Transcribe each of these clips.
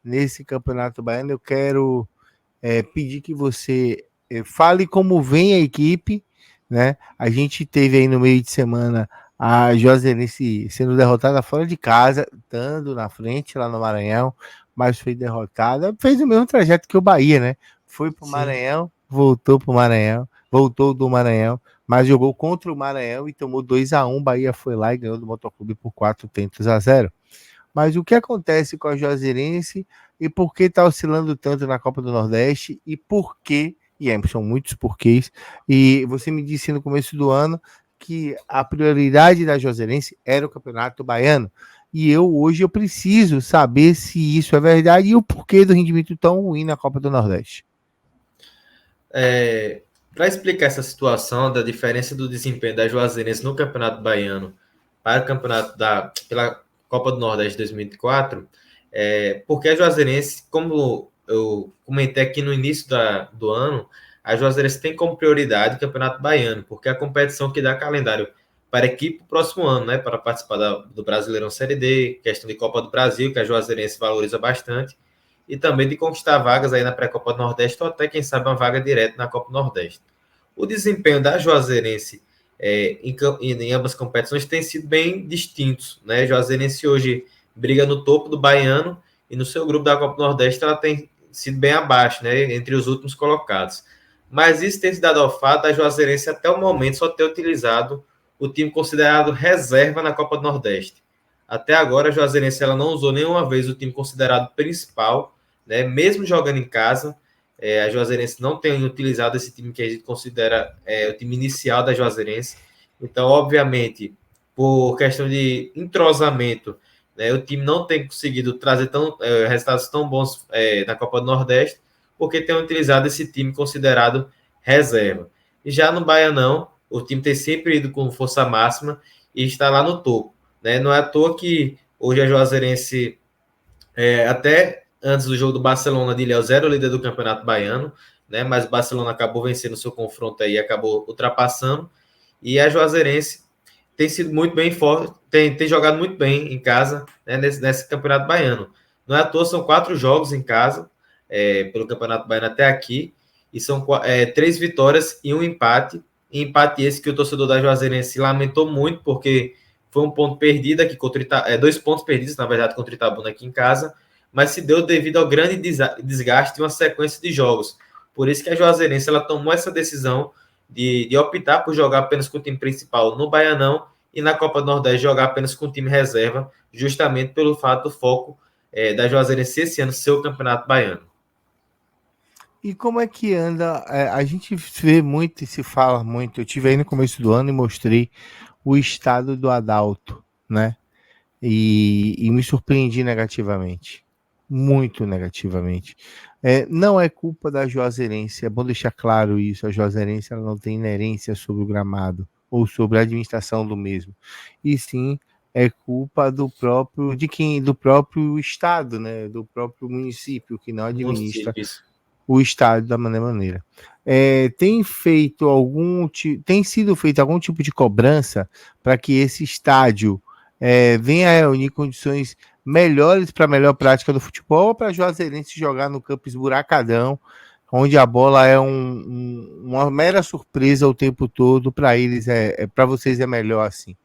nesse Campeonato Baiano, eu quero pedir que você fale como vem a equipe, né? A gente teve aí no meio de semana a Juazeirense sendo derrotada fora de casa, estando na frente lá no Maranhão, mas foi derrotada. Fez o mesmo trajeto que o Bahia, né? Foi para o Sim. Maranhão, voltou para o Maranhão, voltou do Maranhão, mas jogou contra o Maranhão e tomou 2-1. Bahia foi lá e ganhou do Motoclube por 4-0. Mas o que acontece com a Juazeirense e por que está oscilando tanto na Copa do Nordeste e por que, e aí, são muitos porquês, e você me disse no começo do ano que a prioridade da Juazeirense era o Campeonato Baiano, e hoje eu preciso saber se isso é verdade e o porquê do rendimento tão ruim na Copa do Nordeste. Para explicar essa situação da diferença do desempenho da Juazeirense no Campeonato Baiano para o campeonato pela Copa do Nordeste 2024, porque a Juazeirense, como eu comentei aqui no início do ano, a Juazeirense tem como prioridade o Campeonato Baiano, porque é a competição que dá calendário para a equipe no próximo ano, né, para participar do Brasileirão Série D, questão de Copa do Brasil, que a Juazeirense valoriza bastante, e também de conquistar vagas aí na pré-Copa do Nordeste ou até, quem sabe, uma vaga direta na Copa do Nordeste. O desempenho da Juazeirense em ambas competições tem sido bem distintos, né? A Juazeirense hoje briga no topo do Baiano e no seu grupo da Copa do Nordeste ela tem sido bem abaixo, né? Entre os últimos colocados. Mas isso tem se dado ao fato da Juazeirense até o momento só ter utilizado o time considerado reserva na Copa do Nordeste. Até agora a Juazeirense ela não usou nenhuma vez o time considerado principal, né? Mesmo jogando em casa, a Juazeirense não tem utilizado esse time que a gente considera o time inicial da Juazeirense. Então, obviamente, por questão de entrosamento, né, o time não tem conseguido trazer resultados tão bons na Copa do Nordeste, porque tem utilizado esse time considerado reserva. E já no Baianão, o time tem sempre ido com força máxima e está lá no topo. Né? Não é à toa que hoje a Juazeirense, até antes do jogo do Barcelona de Ilhéus, era o líder do Campeonato Baiano, né? Mas o Barcelona acabou vencendo seu confronto aí, acabou ultrapassando. E a Juazeirense tem sido muito bem forte, tem jogado muito bem em casa, né? nesse Campeonato Baiano. Não é à toa, são 4 jogos em casa pelo Campeonato Baiano até aqui, e são 3 vitórias e um empate. E empate esse que o torcedor da Juazeirense lamentou muito, porque foi um ponto perdido aqui contra 2 pontos perdidos, na verdade, contra o Itabuna aqui em casa, mas se deu devido ao grande desgaste de uma sequência de jogos. Por isso que a Juazeirense ela tomou essa decisão de optar por jogar apenas com o time principal no Baianão e na Copa do Nordeste jogar apenas com o time reserva, justamente pelo fato do foco da Juazeirense esse ano ser o Campeonato Baiano. E como é que anda? A gente vê muito e se fala muito. Eu tive aí no começo do ano e mostrei o estado do Adalto, né? E me surpreendi negativamente, muito negativamente. Não é culpa da Juazeirense, é bom deixar claro isso. A Juazeirense ela não tem inerência sobre o gramado ou sobre a administração do mesmo, e sim é culpa do próprio estado, né? Do próprio município que não administra Municípios. o estado da maneira. Tem sido feito algum tipo de cobrança para que esse estádio venha a reunir condições melhores para a melhor prática do futebol, ou para Juazeirense jogar no campo esburacadão, onde a bola é uma mera surpresa o tempo todo? Para eles, para vocês é melhor assim?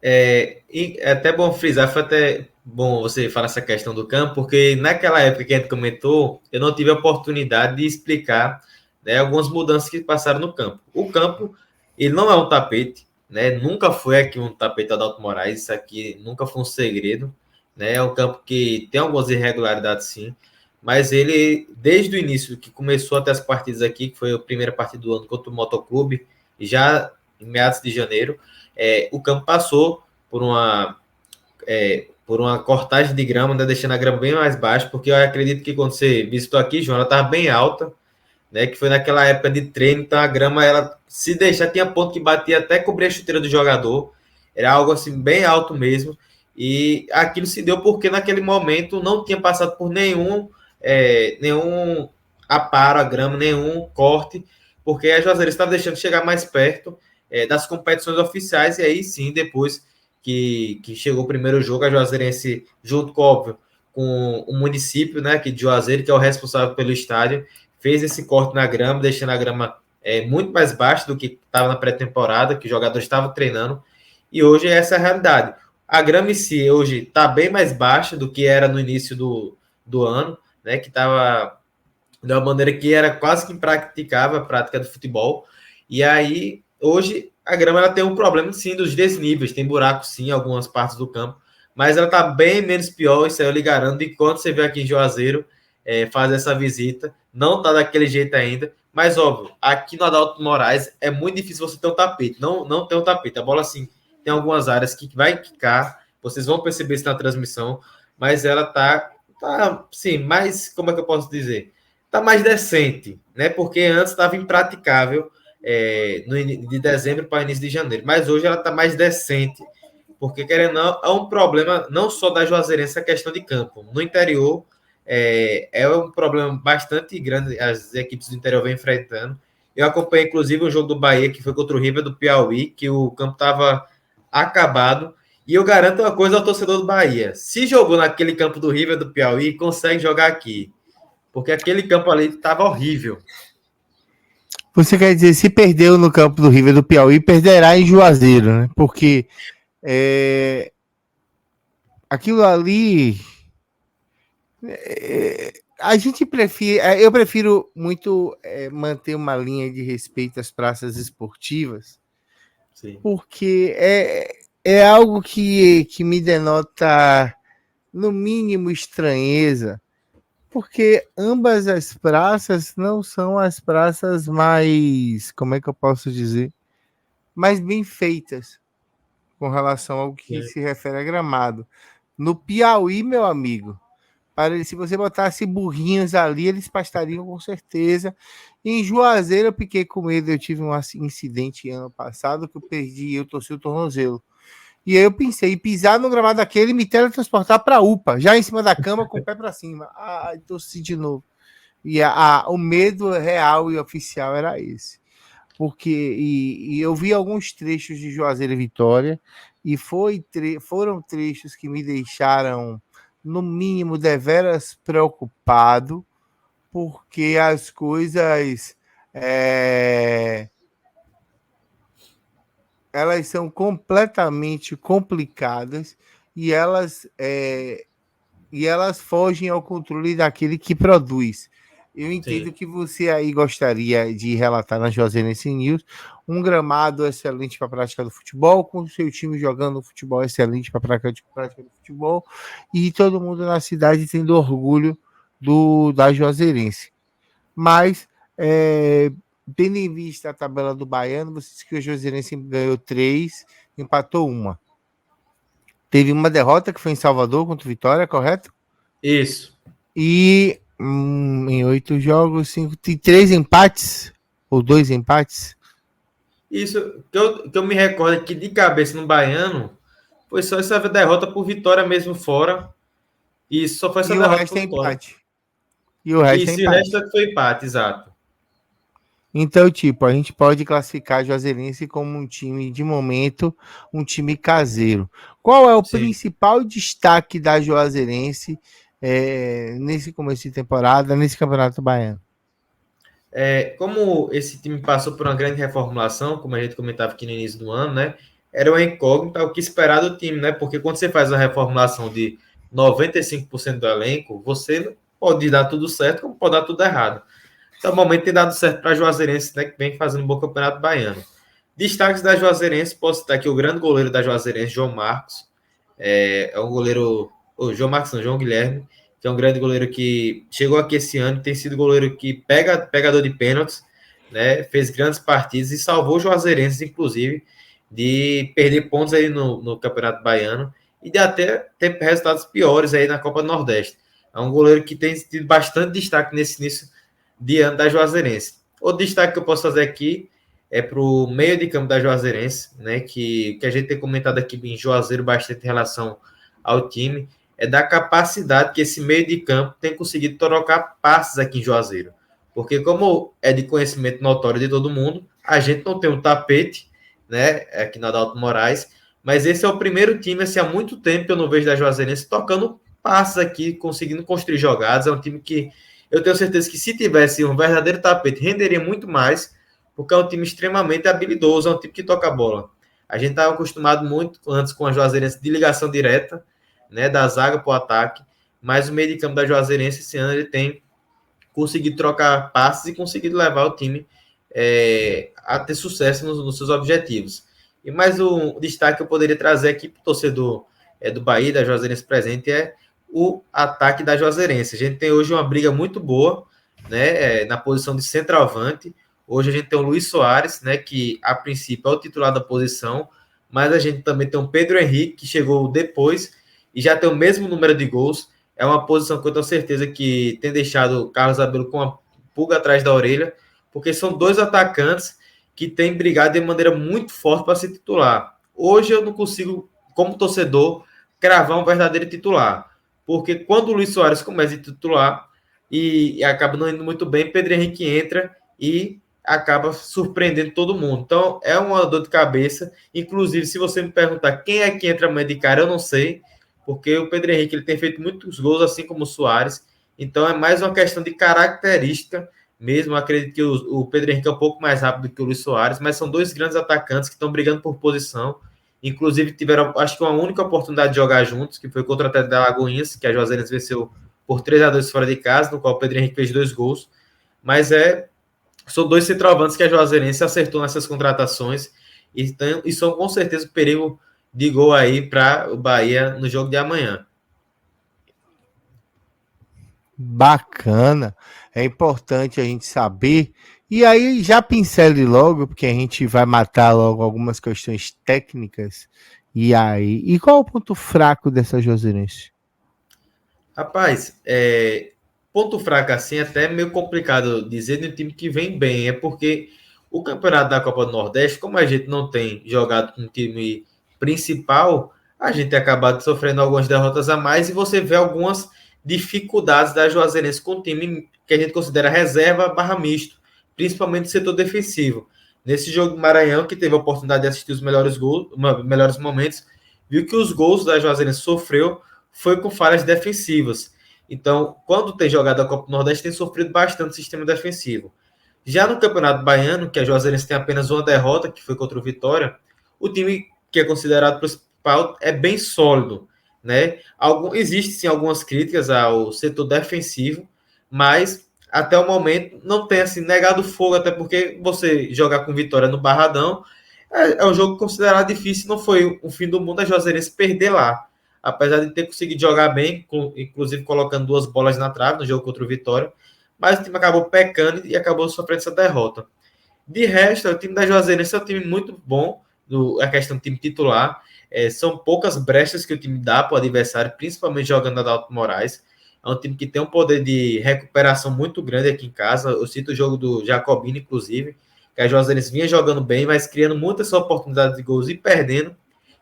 E é até bom frisar, foi até bom você falar essa questão do campo, porque naquela época que a gente comentou, eu não tive a oportunidade de explicar, né, algumas mudanças que passaram no campo. O campo, ele não é um tapete, né, nunca foi aqui um tapete Adalto Moraes, isso aqui nunca foi um segredo, né, é um campo que tem algumas irregularidades sim, mas ele, desde o início que começou até as partidas aqui, que foi a primeira partida do ano contra o Motoclube, já em meados de janeiro, o campo passou por uma cortagem de grama, né, deixando a grama bem mais baixa, porque eu acredito que quando você visitou aqui, João, ela estava bem alta, né, que foi naquela época de treino, então a grama, ela se deixar, tinha ponto que batia até cobrir a chuteira do jogador, era algo assim bem alto mesmo, e aquilo se deu porque naquele momento não tinha passado por nenhum aparo a grama, nenhum corte, porque a Juazeiro estava deixando chegar mais perto das competições oficiais, e aí sim, depois que chegou o primeiro jogo, a Juazeirense, junto com, óbvio, com o município, né, aqui de Juazeiro, que é o responsável pelo estádio, fez esse corte na grama, deixando a grama muito mais baixa do que estava na pré-temporada, que os jogadores estavam treinando, e hoje essa é a realidade. A grama em si hoje está bem mais baixa do que era no início do ano, né, que estava de uma maneira que era quase que impraticável a prática do futebol, e aí hoje a grama ela tem um problema sim dos desníveis, tem buracos sim em algumas partes do campo, mas ela está bem menos pior, isso aí eu lhe garanto, e quando você vê aqui em Juazeiro, fazer essa visita, não está daquele jeito ainda, mas óbvio, aqui no Adalto Moraes é muito difícil você ter um tapete, não tem um tapete, a bola assim, tem algumas áreas que vai quicar, vocês vão perceber isso na transmissão, mas ela tá sim, mais, como é que eu posso dizer? Tá mais decente, né? Porque antes estava impraticável de dezembro para início de janeiro, mas hoje ela está mais decente, porque querendo não, é um problema não só da Juazeirense a questão de campo. No interior é um problema bastante grande, as equipes do interior vêm enfrentando. Eu acompanhei inclusive o jogo do Bahia, que foi contra o River do Piauí, que o campo estava acabado. E eu garanto uma coisa ao torcedor do Bahia: se jogou naquele campo do River do Piauí, consegue jogar aqui. Porque aquele campo ali estava horrível. Você quer dizer, se perdeu no campo do River do Piauí, perderá em Juazeiro, né? Porque aquilo ali. A gente prefere. Eu prefiro muito manter uma linha de respeito às praças esportivas, sim, porque é algo que me denota, no mínimo, estranheza, porque ambas as praças não são as praças mais, como é que eu posso dizer, mais bem feitas com relação ao que se refere a gramado. No Piauí, meu amigo, se você botasse burrinhos ali, eles pastariam com certeza. Em Juazeiro, eu fiquei com medo. Eu tive um incidente ano passado que eu torci o tornozelo. E aí eu pensei em pisar no gramado daquele e me teletransportar para a UPA, já em cima da cama, com o pé para cima. Torci de novo. E o medo real e oficial era esse. Porque eu vi alguns trechos de Juazeiro e Vitória, e foram trechos que me deixaram, no mínimo, deveras preocupado, porque as coisas elas são completamente complicadas e elas fogem ao controle daquele que produz. Eu entendo Sim. que você aí gostaria de relatar na Juazeirense News um gramado excelente para a prática do futebol, com o seu time jogando futebol excelente para a prática do futebol, e todo mundo na cidade tendo orgulho da Juazeirense. Mas, tendo em vista a tabela do Baiano, você disse que a Juazeirense ganhou 3, empatou 1. Teve uma derrota que foi em Salvador contra o Vitória, correto? Isso. E em 8 jogos, 5, tem 3 empates ou 2 empates? Isso, que eu me recordo que de cabeça no Baiano foi só essa derrota por Vitória mesmo fora. E só foi essa derrota o resto por Vitória. Empate. E o resto Isso, é empate. O resto foi empate, exato. Então, a gente pode classificar a Juazeirense como um time, de momento, um time caseiro. Qual é o principal destaque da Juazeirense nesse começo de temporada, nesse Campeonato Baiano? Como esse time passou por uma grande reformulação, como a gente comentava aqui no início do ano, né? Era uma incógnita o que esperar do time, né? Porque quando você faz uma reformulação de 95% do elenco, você pode dar tudo certo, como pode dar tudo errado. Até o momento tem dado certo para a Juazeirense, né, que vem fazendo um bom campeonato baiano. Destaques da Juazeirense, posso citar aqui o grande goleiro da Juazeirense, João Marcos. É um goleiro... João Marcos não, João Guilherme, que é um grande goleiro que chegou aqui esse ano, tem sido goleiro que pegador de pênaltis, né, fez grandes partidas e salvou o Juazeirense, inclusive, de perder pontos aí no Campeonato Baiano e de até ter resultados piores aí na Copa do Nordeste. É um goleiro que tem tido bastante destaque nesse início de ano da Juazeirense. Outro destaque que eu posso fazer aqui é para o meio de campo da Juazeirense, né, que a gente tem comentado aqui em Juazeiro bastante em relação ao time, é da capacidade que esse meio de campo tem conseguido trocar passes aqui em Juazeiro. Porque como é de conhecimento notório de todo mundo, a gente não tem um tapete, né, aqui na Adalto Moraes, mas esse é o primeiro time, assim, há muito tempo que eu não vejo da Juazeirense tocando passes aqui, conseguindo construir jogadas. É um time que eu tenho certeza que se tivesse um verdadeiro tapete, renderia muito mais, porque é um time extremamente habilidoso, é um time que toca a bola. A gente estava acostumado muito antes com a Juazeirense de ligação direta, né, da zaga para o ataque, mas o meio de campo da Juazeirense esse ano ele tem conseguido trocar passes e conseguido levar o time a ter sucesso nos seus objetivos. E mais um destaque que eu poderia trazer aqui para o torcedor do Bahia, da Juazeirense presente, é o ataque da Juazeirense. A gente tem hoje uma briga muito boa, né, na posição de centroavante. Hoje a gente tem o Luiz Soares, né, que a princípio é o titular da posição, mas a gente também tem o Pedro Henrique, que chegou depois e já tem o mesmo número de gols. É uma posição que eu tenho certeza que tem deixado o Carlos Abelo com uma pulga atrás da orelha, porque são dois atacantes que têm brigado de maneira muito forte para se titular. Hoje eu não consigo, como torcedor, cravar um verdadeiro titular, porque quando o Luiz Soares começa a titular e acaba não indo muito bem, Pedro Henrique entra e acaba surpreendendo todo mundo. Então é uma dor de cabeça. Inclusive, se você me perguntar quem é que entra amanhã de cara, eu não sei, porque o Pedro Henrique ele tem feito muitos gols, assim como o Soares. Então é mais uma questão de característica mesmo. Eu acredito que o Pedro Henrique é um pouco mais rápido que o Luiz Soares, mas são dois grandes atacantes que estão brigando por posição. Inclusive tiveram, acho que uma única oportunidade de jogar juntos, que foi contra o Atlético da Lagoinhas, que a Juazeirense venceu por 3-2 fora de casa, no qual o Pedro Henrique fez 2 gols. Mas são dois centroavantes que a Juazeirense acertou nessas contratações e são com certeza o perigo de gol aí para o Bahia no jogo de amanhã. Bacana, é importante a gente saber. E aí já pincele logo, porque a gente vai matar logo algumas questões técnicas. E aí, e qual é o ponto fraco dessa Juazeirense? Rapaz, ponto fraco assim, até é meio complicado dizer de um time que vem bem, é porque o campeonato da Copa do Nordeste, como a gente não tem jogado com um time principal, a gente tem acabado sofrendo algumas derrotas a mais e você vê algumas dificuldades da Juazeirense com o time que a gente considera reserva barra misto, principalmente no setor defensivo. Nesse jogo do Maranhão, que teve a oportunidade de assistir os melhores gols, melhores momentos, viu que os gols da Juazeirense sofreu foi com falhas defensivas. Então, quando tem jogado a Copa do Nordeste, tem sofrido bastante o sistema defensivo. Já no Campeonato Baiano, que a Juazeirense tem apenas uma derrota, que foi contra o Vitória, o time que é considerado principal é bem sólido, né? Existem sim algumas críticas ao setor defensivo, mas até o momento não tem assim negado fogo, até porque você jogar com Vitória no Barradão é um jogo considerado difícil, não foi o fim do mundo a Juazeirense perder lá, apesar de ter conseguido jogar bem, inclusive colocando 2 bolas na trave no jogo contra o Vitória, mas o time acabou pecando e acabou sofrendo essa derrota. De resto, o time da Juazeirense é um time muito bom, a questão do time titular, são poucas brechas que o time dá para o adversário, principalmente jogando Adalto Moraes. É um time que tem um poder de recuperação muito grande aqui em casa. Eu cito o jogo do Jacobino, inclusive, que a Juazeirense vinha jogando bem, mas criando muitas oportunidades de gols e perdendo.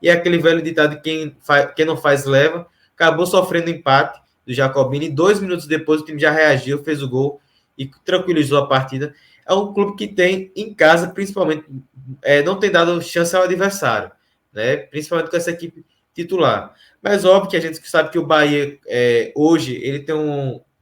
E aquele velho ditado de quem não faz leva, acabou sofrendo empate do Jacobini. E 2 minutos depois o time já reagiu, fez o gol e tranquilizou a partida. É um clube que tem em casa, principalmente, não tem dado chance ao adversário, né? Principalmente com essa equipe titular. Mas óbvio que a gente sabe que o Bahia hoje ele tem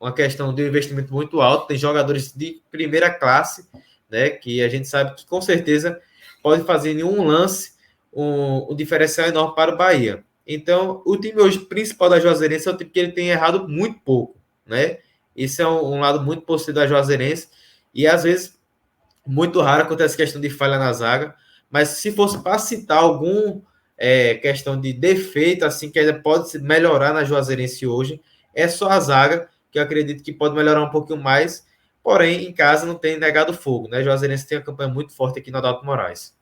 uma questão de investimento muito alto, tem jogadores de primeira classe, né? Que a gente sabe que com certeza pode fazer em um lance um diferencial enorme para o Bahia. Então, o time hoje principal da Juazeirense é o time que ele tem errado muito pouco, né? Esse é um lado muito positivo da Juazeirense e às vezes muito raro acontece questão de falha na zaga, mas se fosse para citar algum questão de defeito assim que ainda pode melhorar na Juazeirense hoje, é só a zaga, que eu acredito que pode melhorar um pouquinho mais, porém em casa não tem negado fogo, né? A Juazeirense tem uma campanha muito forte aqui no Adalto Moraes.